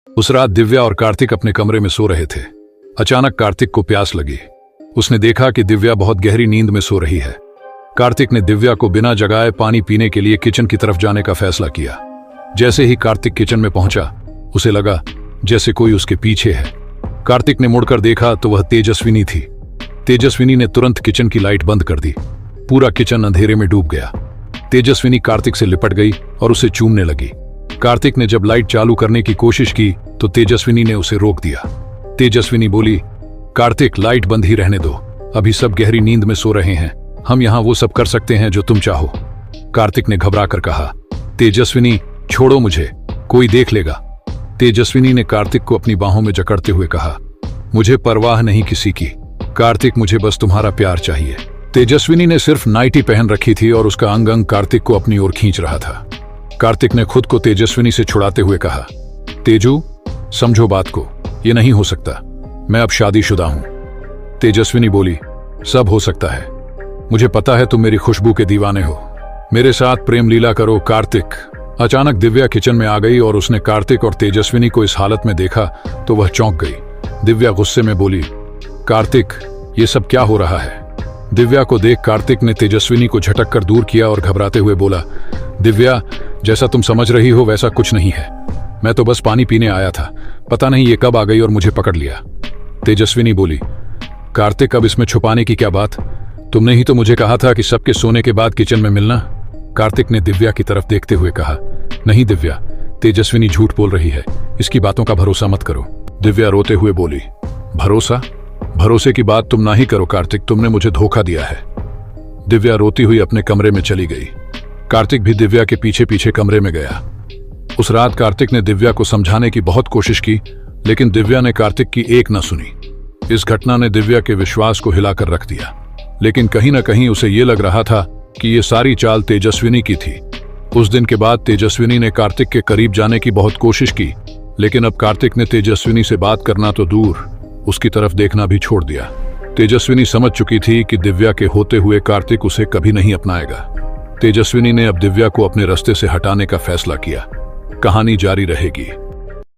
उस रात दिव्या और कार्तिक अपने कमरे में सो रहे थे। अचानक कार्तिक को प्यास लगी। उसने देखा कि दिव्या बहुत गहरी नींद में सो रही है। कार्तिक ने दिव्या को बिना जगाए पानी पीने के लिए किचन की तरफ जाने का फैसला किया। जैसे ही कार्तिक किचन में पहुंचा, उसे लगा जैसे कोई उसके पीछे है। कार्तिक ने मुड़कर देखा तो वह तेजस्विनी थी। तेजस्विनी ने तुरंत किचन की लाइट बंद कर दी। पूरा किचन अंधेरे में डूब गया। तेजस्विनी कार्तिक से लिपट गई और उसे चूमने लगी। कार्तिक ने जब लाइट चालू करने की कोशिश की तो तेजस्विनी ने उसे रोक दिया। तेजस्विनी बोली, कार्तिक, लाइट बंद ही रहने दो, अभी सब गहरी नींद में सो रहे हैं, हम यहां वो सब कर सकते हैं जो तुम चाहो। कार्तिक ने घबरा कर कहा, तेजस्विनी छोड़ो मुझे, कोई देख लेगा। तेजस्विनी ने कार्तिक को अपनी बाहों में जकड़ते हुए कहा, मुझे परवाह नहीं किसी की, कार्तिक मुझे बस तुम्हारा प्यार चाहिए। तेजस्विनी ने सिर्फ नाइटी पहन रखी थी और उसका अंग अंग कार्तिक को अपनी ओर खींच रहा था। कार्तिक ने खुद को तेजस्विनी से छुड़ाते हुए कहा, तेजू समझो बात को, ये नहीं हो सकता, मैं अब शादीशुदा हूं। तेजस्विनी बोली, सब हो सकता है, मुझे पता है तुम मेरी खुशबू के दीवाने हो, मेरे साथ प्रेम लीला करो कार्तिक। अचानक दिव्या किचन में आ गई और उसने कार्तिक और तेजस्विनी को इस हालत में देखा तो वह चौंक गई। दिव्या गुस्से में बोली, कार्तिक ये सब क्या हो रहा है? दिव्या को देख कार्तिक ने तेजस्विनी को झटक कर दूर किया और घबराते हुए बोला, दिव्या जैसा तुम समझ रही हो वैसा कुछ नहीं है, मैं तो बस पानी पीने आया था, पता नहीं ये कब आ गई और मुझे पकड़ लिया। तेजस्विनी बोली, कार्तिक अब इसमें छुपाने की क्या बात, तुमने ही तो मुझे कहा था कि सबके सोने के बाद किचन में मिलना। कार्तिक ने दिव्या की तरफ देखते हुए कहा, नहीं दिव्या, तेजस्विनी झूठ बोल रही है, इसकी बातों का भरोसा मत करो। दिव्या रोते हुए बोली, भरोसा? भरोसे की बात तुम ना ही करो कार्तिक, तुमने मुझे धोखा दिया है। दिव्या रोती हुई अपने कमरे में चली गई। कार्तिक भी दिव्या के पीछे पीछे कमरे में गया। उस रात कार्तिक ने दिव्या को समझाने की बहुत कोशिश की, लेकिन दिव्या ने कार्तिक की एक न सुनी। इस घटना ने दिव्या के विश्वास को हिलाकर रख दिया, लेकिन कहीं ना कहीं उसे ये लग रहा था कि ये सारी चाल तेजस्विनी की थी। उस दिन के बाद तेजस्विनी ने कार्तिक के करीब जाने की बहुत कोशिश की, लेकिन अब कार्तिक ने तेजस्विनी से बात करना तो दूर, उसकी तरफ देखना भी छोड़ दिया। तेजस्विनी समझ चुकी थी कि दिव्या के होते हुए कार्तिक उसे कभी नहीं अपनाएगा। तेजस्विनी ने अब दिव्या को अपने रास्ते से हटाने का फैसला किया। कहानी जारी रहेगी।